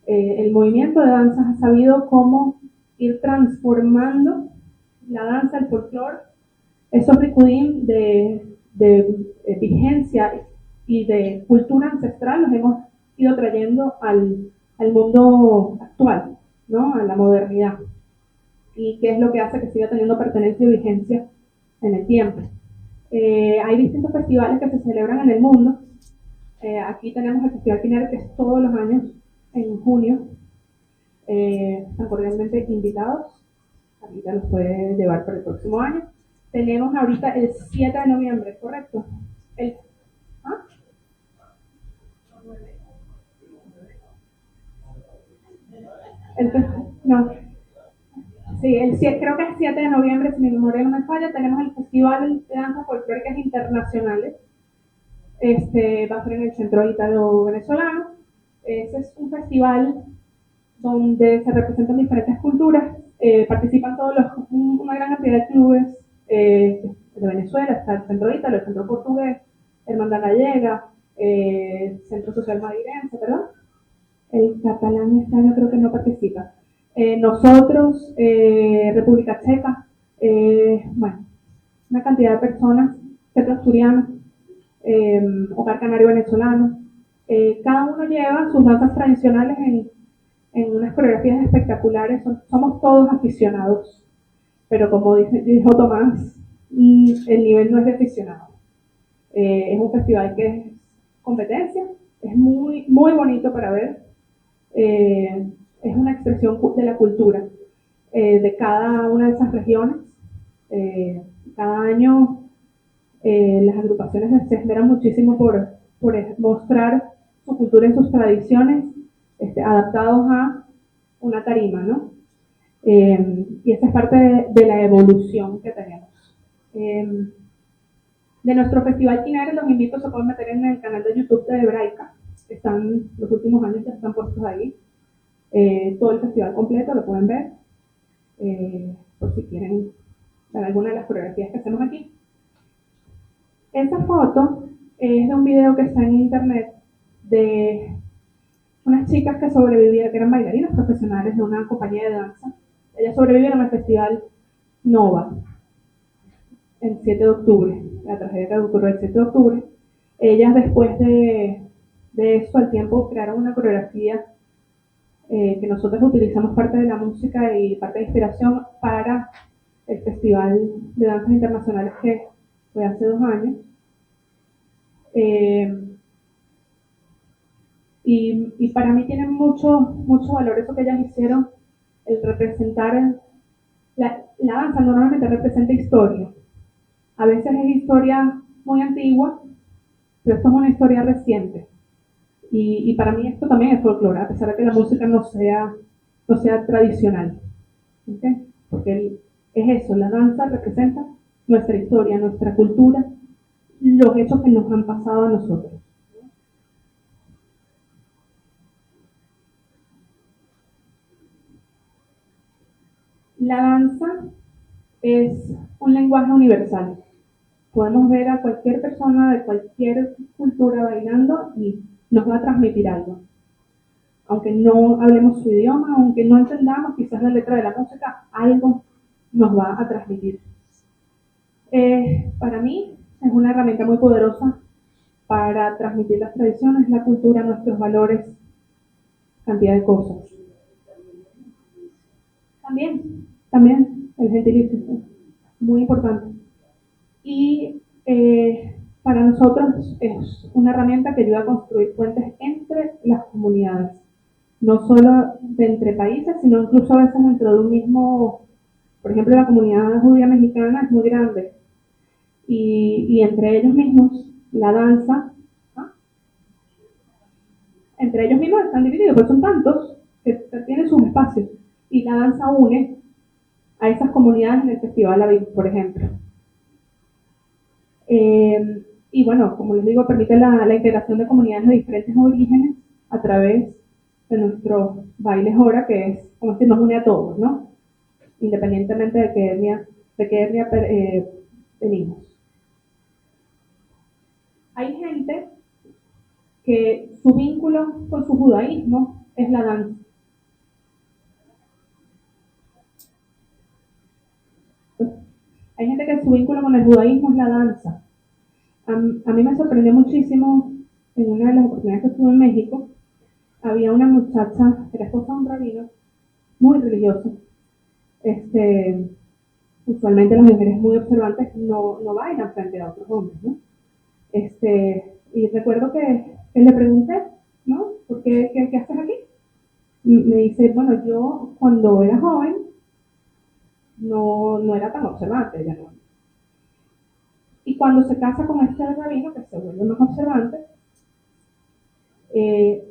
el movimiento de danzas ha sabido cómo ir transformando la danza, el folclore, esos ricudín de vigencia y de cultura ancestral los hemos ido trayendo al mundo actual, ¿no? A la modernidad. Y qué es lo que hace que siga teniendo pertenencia y vigencia en el tiempo. Hay distintos festivales que se celebran en el mundo. Aquí tenemos el Festival Quineret, que es todos los años en junio. Están cordialmente invitados. Ahorita los puede llevar para el próximo año. Tenemos ahorita el 7 de noviembre, ¿correcto? ¿Ah? No. Sí, creo que es 7 de noviembre, si mi memoria no me falla. Tenemos el Festival de Danzas Folclóricas Internacionales. Va a ser en el Centro Ítalo Venezolano. Ese es un festival donde se representan diferentes culturas. Participan una gran cantidad de clubes de Venezuela. Está el Centro Ítalo, el Centro Portugués, Hermandad Gallega, Centro Social Madrilense, perdón. El catalán este año creo que no participa. Nosotros, República Checa, bueno, una cantidad de personas, Centro Asturiano, Hogar Canario Venezolano. Cada uno lleva sus danzas tradicionales en unas coreografías espectaculares. Somos todos aficionados, pero como dijo Tomás, el nivel no es de aficionado. Es un festival que es competencia, es muy, muy bonito para ver. Es una expresión de la cultura de cada una de esas regiones. Cada año las agrupaciones se esmeran muchísimo por mostrar su cultura y sus tradiciones adaptados a una tarima, ¿no? Y esa es parte de la evolución que tenemos. De nuestro festival Quineret, los invito, se pueden meter en el canal de YouTube de Hebraica. Los últimos años ya están puestos ahí. Todo el festival completo lo pueden ver, por si quieren ver alguna de las coreografías que hacemos aquí. Esa foto es de un video que está en internet de unas chicas que sobrevivieron, que eran bailarinas profesionales de una compañía de danza. Ellas sobrevivieron al festival Nova el 7 de octubre, la tragedia que ocurrió el 7 de octubre. Ellas después de eso, al tiempo, crearon una coreografía que nosotros utilizamos parte de la música y parte de inspiración para el Festival de Danzas Internacionales que fue hace 2 años. Y para mí tiene mucho valor eso que ellas hicieron, el representar. La danza normalmente representa historia. A veces es historia muy antigua, pero esto es una historia reciente. Y para mí esto también es folclore, a pesar de que la música no sea tradicional. ¿Okay? Porque es eso, la danza representa nuestra historia, nuestra cultura, los hechos que nos han pasado a nosotros. La danza es un lenguaje universal. Podemos ver a cualquier persona de cualquier cultura bailando y nos va a transmitir algo. Aunque no hablemos su idioma, aunque no entendamos quizás la letra de la música, algo nos va a transmitir. Para mí es una herramienta muy poderosa para transmitir las tradiciones, la cultura, nuestros valores, cantidad de cosas. También el gentilicio, muy importante. Y para nosotros es una herramienta que ayuda a construir puentes entre las comunidades, no solo de entre países, sino incluso a veces dentro de un mismo, por ejemplo, la comunidad judía mexicana es muy grande, y entre ellos mismos la danza, entre ellos mismos están divididos, pues son tantos que tienen sus espacios, y la danza une a esas comunidades en el Festival Aviv, por ejemplo. Y bueno, como les digo, permite la integración de comunidades de diferentes orígenes a través de nuestro baile Jora, que es como si nos une a todos, ¿no? Independientemente de qué etnia venimos. Hay gente que su vínculo con su judaísmo es la danza. Hay gente que su vínculo con el judaísmo es la danza. A mí me sorprendió muchísimo en una de las oportunidades que estuve en México. Había una muchacha que era esposa de un rabino muy religioso. Usualmente las mujeres muy observantes no bailan frente a otros hombres, ¿no? Y recuerdo que le pregunté, ¿no? ¿Por qué haces aquí? Y me dice, bueno, yo cuando era joven no era tan observante, ya no. Y cuando se casa con este rabino, que se vuelve más observante,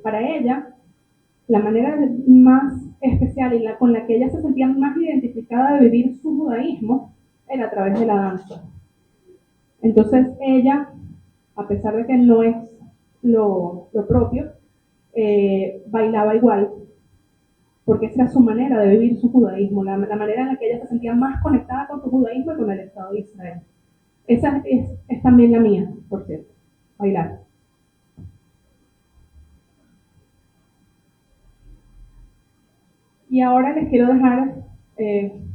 para ella, la manera más especial y con la que ella se sentía más identificada de vivir su judaísmo era a través de la danza. Entonces ella, a pesar de que no es lo propio, bailaba igual, porque esa era su manera de vivir su judaísmo, la manera en la que ella se sentía más conectada con su judaísmo y con el Estado de Israel. Esa es también la mía, por cierto, bailar. Y ahora les quiero dejar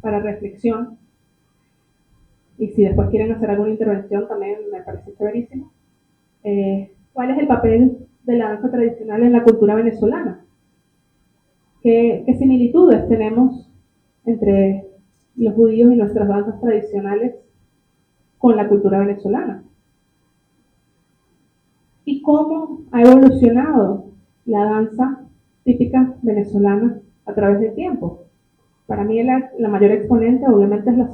para reflexión, y si después quieren hacer alguna intervención también me parece chéverísimo, ¿cuál es el papel de la danza tradicional en la cultura venezolana? ¿Qué similitudes tenemos entre los judíos y nuestras danzas tradicionales con la cultura venezolana? ¿Y cómo ha evolucionado la danza típica venezolana a través del tiempo? Para mí la mayor exponente obviamente es la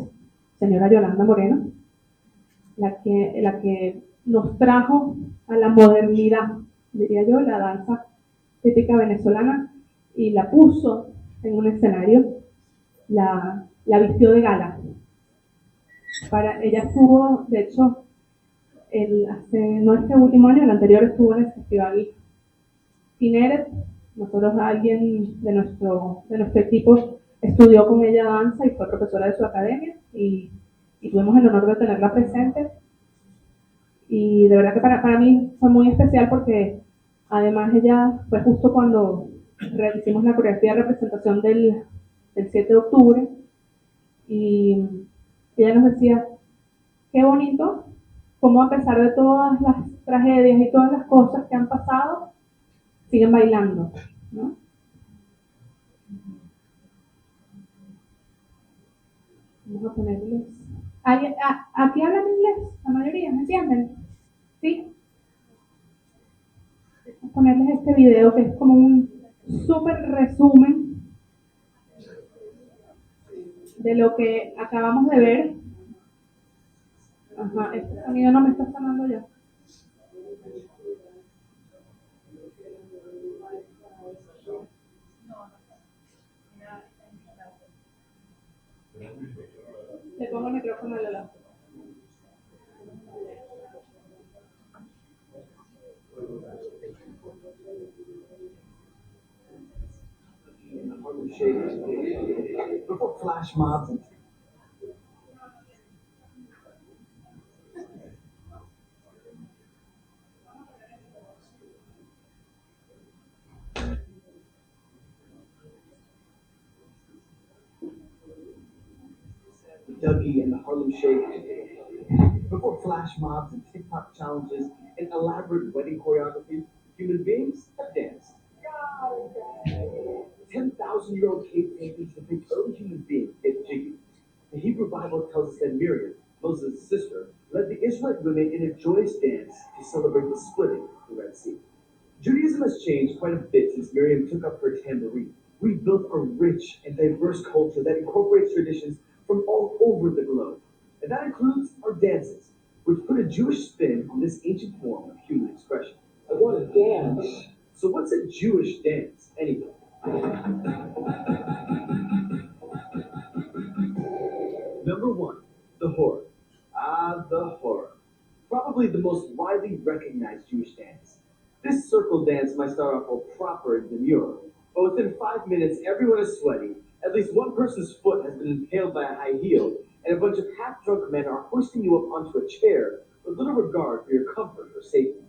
señora Yolanda Moreno, la que nos trajo a la modernidad, diría yo, la danza típica venezolana y la puso en un escenario, la vistió de gala. Ella estuvo, de hecho, no este último año, el anterior estuvo en el festival Tineret. Nosotros, alguien de nuestro equipo estudió con ella danza y fue profesora de su academia y tuvimos el honor de tenerla presente. Y de verdad que para mí fue muy especial porque además ella fue justo cuando hicimos la coreografía de representación del 7 de octubre y ella nos decía, qué bonito cómo a pesar de todas las tragedias y todas las cosas que han pasado, siguen bailando, ¿no? Vamos a ponerles... ¿Aquí hablan inglés? La mayoría, ¿me entienden? ¿Sí? Vamos a ponerles este video que es como un súper resumen de lo que acabamos de ver. Ajá, este sonido no me está sonando ya. Le pongo el micrófono al lado. Before flash mobs and Dougie and the Harlem Shake. Before flash mobs and TikTok challenges and elaborate wedding choreography, human beings have danced. 10,000-year-old cave paintings depict early human beings get jiggy. The Hebrew Bible tells us that Miriam, Moses' sister, led the Israelite women in a joyous dance to celebrate the splitting of the Red Sea. Judaism has changed quite a bit since Miriam took up her tambourine. We've built a rich and diverse culture that incorporates traditions from all over the globe. And that includes our dances, which put a Jewish spin on this ancient form of human expression. I want to dance. So what's a Jewish dance, anyway? Number 1, the Hora. The Hora. Probably the most widely recognized Jewish dance. This circle dance might start off all proper and demure, but within 5 minutes, everyone is sweating, at least one person's foot has been impaled by a high heel, and a bunch of half-drunk men are hoisting you up onto a chair with little regard for your comfort or safety.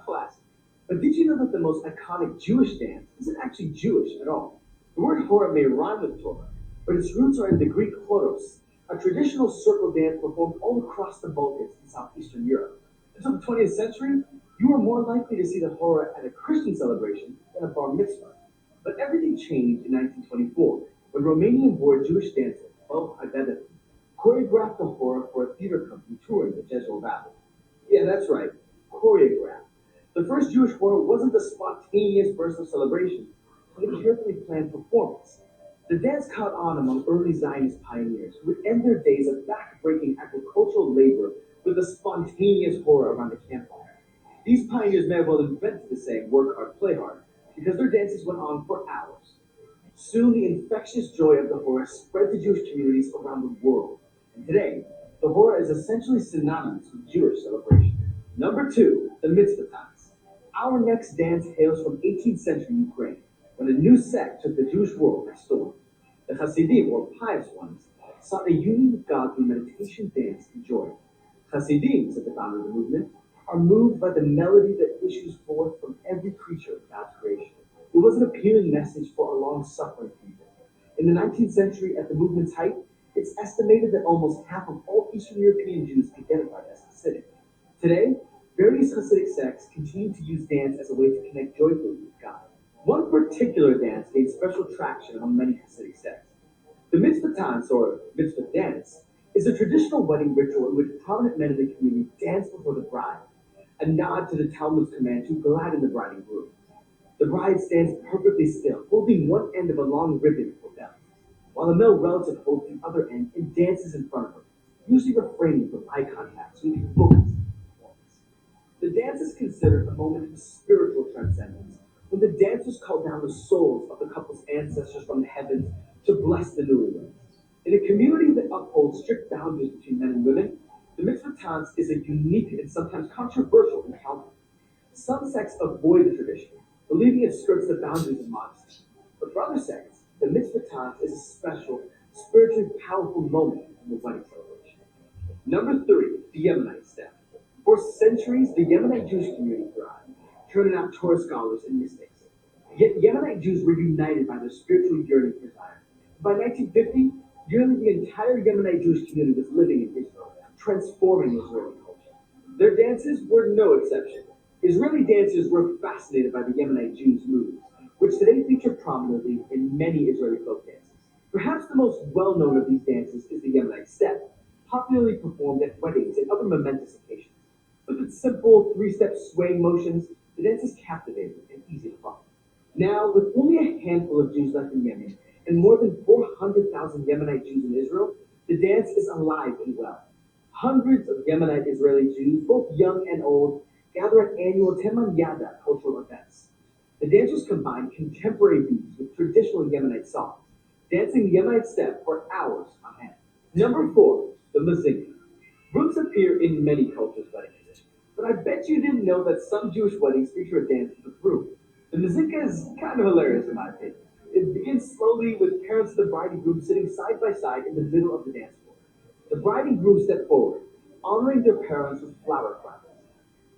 Classic. But did you know that the most iconic Jewish dance isn't actually Jewish at all? The word Hora may rhyme with Torah, but its roots are in the Greek horos, a traditional circle dance performed all across the Balkans and southeastern Europe. Until the 20th century, you were more likely to see the hora at a Christian celebration than a bar mitzvah. But everything changed in 1924 when Romanian-born Jewish dancer Bob Hagedorn choreographed the hora for a theater company touring the Jezreel Valley. Yeah, that's right, choreographed. The first Jewish hora wasn't a spontaneous burst of celebration, but a carefully planned performance. The dance caught on among early Zionist pioneers who would end their days of back-breaking agricultural labor with a spontaneous hora around the campfire. These pioneers may have well invented the saying, work hard, play hard, because their dances went on for hours. Soon, the infectious joy of the hora spread to Jewish communities around the world. And today, the hora is essentially synonymous with Jewish celebration. Number 2, the mitzvah dance. Our next dance hails from 18th century Ukraine, when a new sect took the Jewish world by storm. The Hasidim, or pious ones, sought a union with God through meditation, dance, and joy. Hasidim, said the founder of the movement, are moved by the melody that issues forth from every creature of God's creation. It was an appealing message for a long-suffering people. In the 19th century, at the movement's height, it's estimated that almost half of all Eastern European Jews identified as Hasidic. Today, various Hasidic sects continue to use dance as a way to connect joyfully with God. One particular dance gained special traction among many Hasidic sects. The mitzvah dance, or mitzvah dance, is a traditional wedding ritual in which prominent men in the community dance before the bride, a nod to the Talmud's command to gladden the bride and groom. The bride stands perfectly still, holding one end of a long ribbon for bells, while the male relative holds the other end and dances in front of her, usually refraining from eye contact so he can focus on the performance. The dance is considered a moment of spiritual transcendence, when the dancers call down the souls of the couple's ancestors from the heavens to bless the newlyweds. In a community that upholds strict boundaries between men and women, the mitzvah dance is a unique and sometimes controversial encounter. Some sects avoid the tradition, believing it skirts the boundaries of modesty. But for other sects, the mitzvah dance is a special, spiritually powerful moment in the wedding celebration. Number 3, the Yemenite step. For centuries, the Yemenite Jewish community thrived, turning out Torah scholars and mystics. Yet Yemenite Jews were united by their spiritual yearning for Zion. By 1950, nearly the entire Yemenite Jewish community was living in Israel, transforming Israeli culture. Their dances were no exception. Israeli dancers were fascinated by the Yemenite Jews' moves, which today feature prominently in many Israeli folk dances. Perhaps the most well-known of these dances is the Yemenite step, popularly performed at weddings and other momentous occasions. With its simple 3-step swaying motions, the dance is captivating and easy to follow. Now, with only a handful of Jews left in Yemen, and more than 400,000 Yemenite Jews in Israel, the dance is alive and well. Hundreds of Yemenite Israeli Jews, both young and old, gather at annual Teman Yada cultural events. The dancers combine contemporary beats with traditional Yemenite songs, dancing the Yemenite step for hours on end. Number 4, the mazinka. Roots appear in many cultures' wedding traditions, but I bet you didn't know that some Jewish weddings feature a dance with a broom. The mazinka is kind of hilarious in my opinion. It begins slowly with parents of the bride and groom sitting side by side in the middle of the dance floor. The bride and groom step forward, honoring their parents with flower crowns.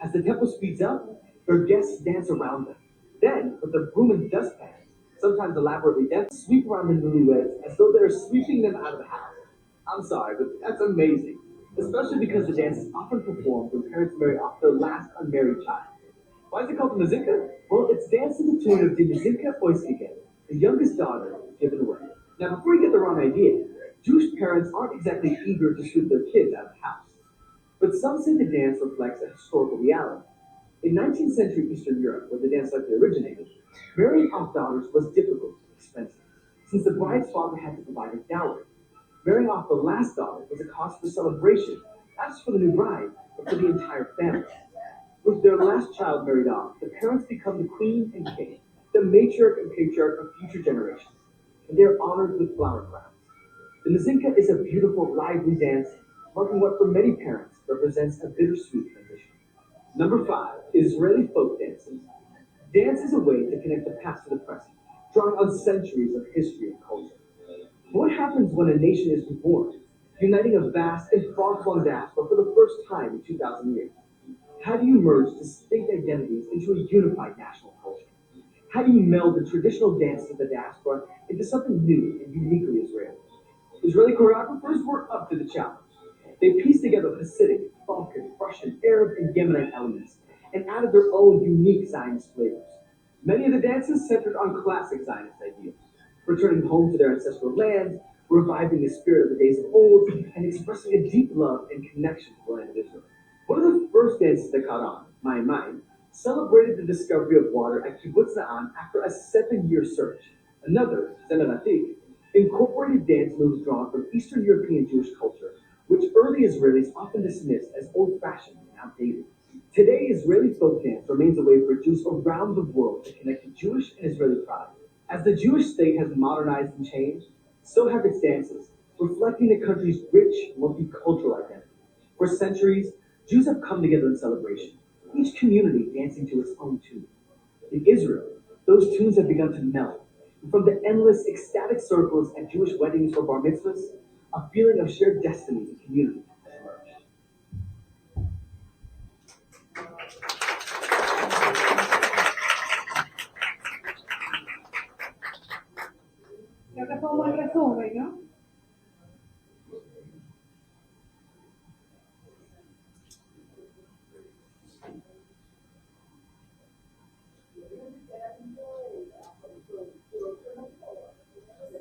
As the tempo speeds up, their guests dance around them. Then, with the broom and dustpan, sometimes elaborately dance, sweep around the newlyweds as though they're sweeping them out of the house. I'm sorry, but that's amazing, especially because the dance is often performed when parents marry off their last unmarried child. Why is it called the mazinka? Well, it's danced to the tune of the Mazinka Oistige, the youngest daughter given away. Now, before you get the wrong idea, Jewish parents aren't exactly eager to sweep their kids out of the house. But some say the dance reflects a historical reality. In 19th century Eastern Europe, where the dance likely originated, marrying off daughters was difficult and expensive, since the bride's father had to provide a dowry. Marrying off the last daughter was a cause for celebration, not just for the new bride, but for the entire family. With their last child married off, the parents become the queen and king, the matriarch and patriarch of future generations, and they are honored with flower crowns. The mazinka is a beautiful, lively dance, marking what for many parents represents a bittersweet transition. Number 5, Israeli folk dances. Dance is a way to connect the past to the present, drawing on centuries of history and culture. But what happens when a nation is reborn, uniting a vast and far-flung diaspora for the first time in 2,000 years? How do you merge distinct identities into a unified national culture? How do you meld the traditional dances of the diaspora into something new and uniquely Israeli? Israeli choreographers were up to the challenge. They pieced together Hasidic, Balkan, Russian, Arab, and Yemenite elements and added their own unique Zionist flavors. Many of the dances centered on classic Zionist ideals, returning home to their ancestral land, reviving the spirit of the days of old, and expressing a deep love and connection to the land of Israel. One of the first dances that caught on, Mein Mein, celebrated the discovery of water at Kibbutz Na'an after a 7-year search. Another, Zener Atik, incorporated dance moves drawn from Eastern European Jewish culture, which early Israelis often dismissed as old-fashioned and outdated. Today, Israeli folk dance remains a way for Jews around the world to connect to Jewish and Israeli pride. As the Jewish state has modernized and changed, so have its dances, reflecting the country's rich multicultural identity. For centuries, Jews have come together in celebration, each community dancing to its own tune. In Israel, those tunes have begun to meld, and from the endless ecstatic circles at Jewish weddings or bar mitzvahs, a feeling of shared destiny and community has emerged. Creo que fue un buen resumen, ¿no?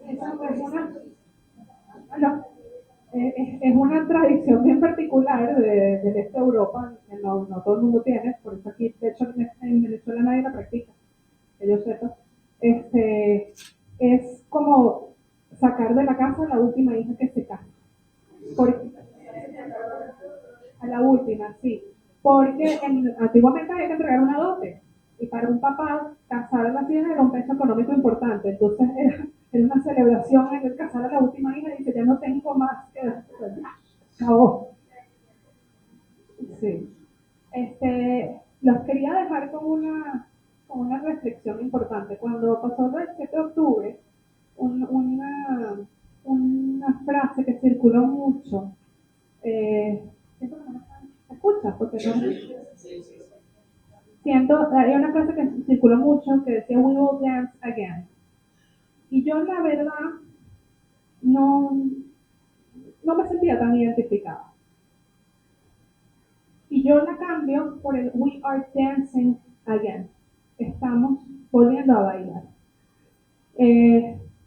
Esa es una tradición bien particular del este de Europa, que no todo el mundo tiene, por eso aquí, de hecho, en Venezuela nadie la practica, que yo sepa. Es como sacar de la casa a la última hija que se casa. A la última, sí. Porque antiguamente había que entregar una dote. Y para un papá, casar a las hijas era un peso económico importante. Entonces era una celebración en el casar a la última hija y dice, ya no tengo más que acabó. Sí. Los quería dejar con una reflexión importante. Cuando pasó el 7 de octubre, una frase que circuló mucho, escucha, porque no hay una frase que circuló mucho que decía we will dance again, y yo la verdad no me sentía tan identificada, y yo la cambio por el we are dancing again, estamos volviendo a bailar.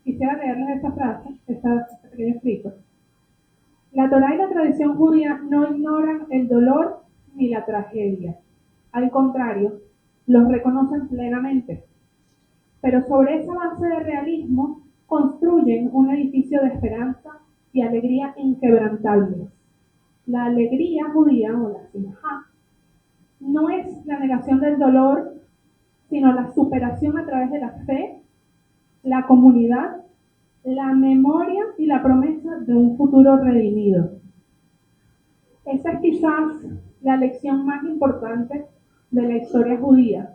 Quisiera leerles esta frase, este pequeño escrito. La Torá y la tradición judía no ignoran el dolor ni la tragedia. Al contrario, los reconocen plenamente. Pero sobre esa base de realismo construyen un edificio de esperanza y alegría inquebrantables. La alegría judía, o la simjá, no es la negación del dolor, sino la superación a través de la fe, la comunidad, la memoria y la promesa de un futuro redimido. Esa es quizás la lección más importante de la historia judía,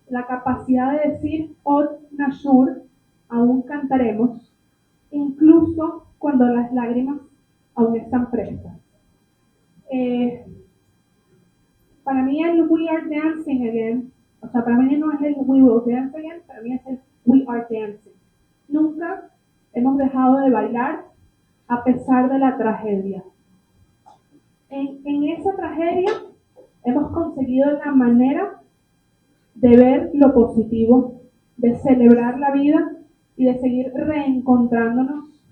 la capacidad de decir Od Nashur, aún cantaremos, incluso cuando las lágrimas aún están frescas. Para mí el We Are Dancing Again, o sea, para mí no es el We Will Dance Again, para mí es el We Are Dancing. Nunca hemos dejado de bailar a pesar de la tragedia. En esa tragedia hemos conseguido la manera de ver lo positivo, de celebrar la vida y de seguir reencontrándonos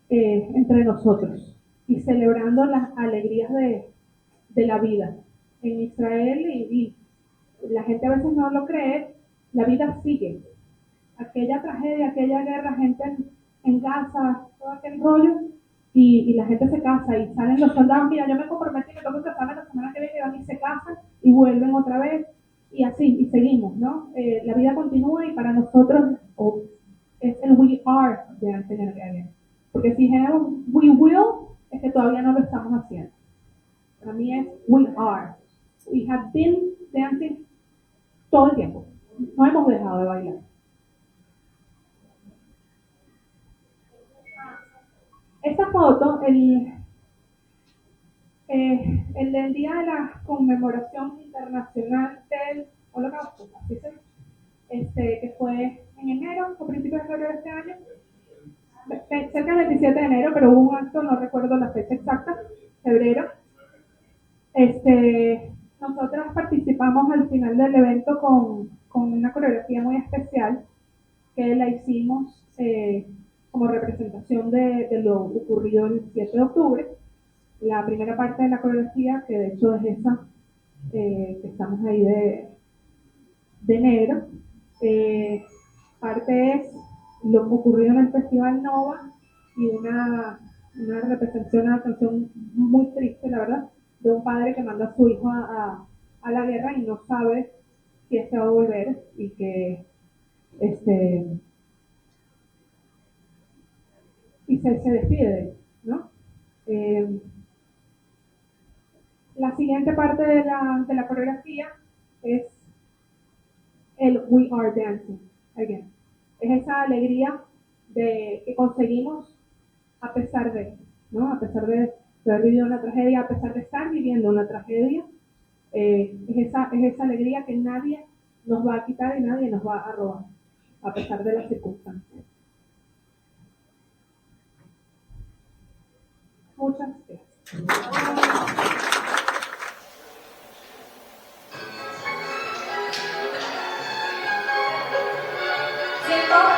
entre nosotros y celebrando las alegrías de la vida. En Israel, y la gente a veces no lo cree, la vida sigue. Aquella tragedia, aquella guerra, gente en Gaza, todo aquel rollo, y la gente se casa y salen los soldados, mira, yo me comprometí que tengo que casarme la semana que viene, van y se casan y vuelven otra vez, y así, y seguimos, ¿no? La vida continúa y para nosotros es el we are dancing again. Porque si generamos we will, es que todavía no lo estamos haciendo. Para mí es we are. We have been dancing todo el tiempo. No hemos dejado de bailar. Esta foto, el del día de la conmemoración internacional del Holocausto, así se dice, que fue en enero, o principios de febrero de este año, cerca del 27 de enero, pero hubo un acto, no recuerdo la fecha exacta, febrero. Nosotros participamos al final del evento con una coreografía muy especial que la hicimos como representación de lo ocurrido el 7 de octubre. La primera parte de la coreografía, que de hecho es esa, que estamos ahí de negro, parte es lo ocurrido en el Festival Nova y una representación, una canción muy triste, la verdad, de un padre que manda a su hijo a la guerra y no sabe si este va a volver y que y se despide de él, ¿no? La siguiente parte de la coreografía es el We Are Dancing Again. Es esa alegría que conseguimos a pesar de, ¿no? A pesar de haber vivido una tragedia, a pesar de estar viviendo una tragedia, es esa alegría que nadie nos va a quitar y nadie nos va a robar, a pesar de las circunstancias. Muchas gracias. Siento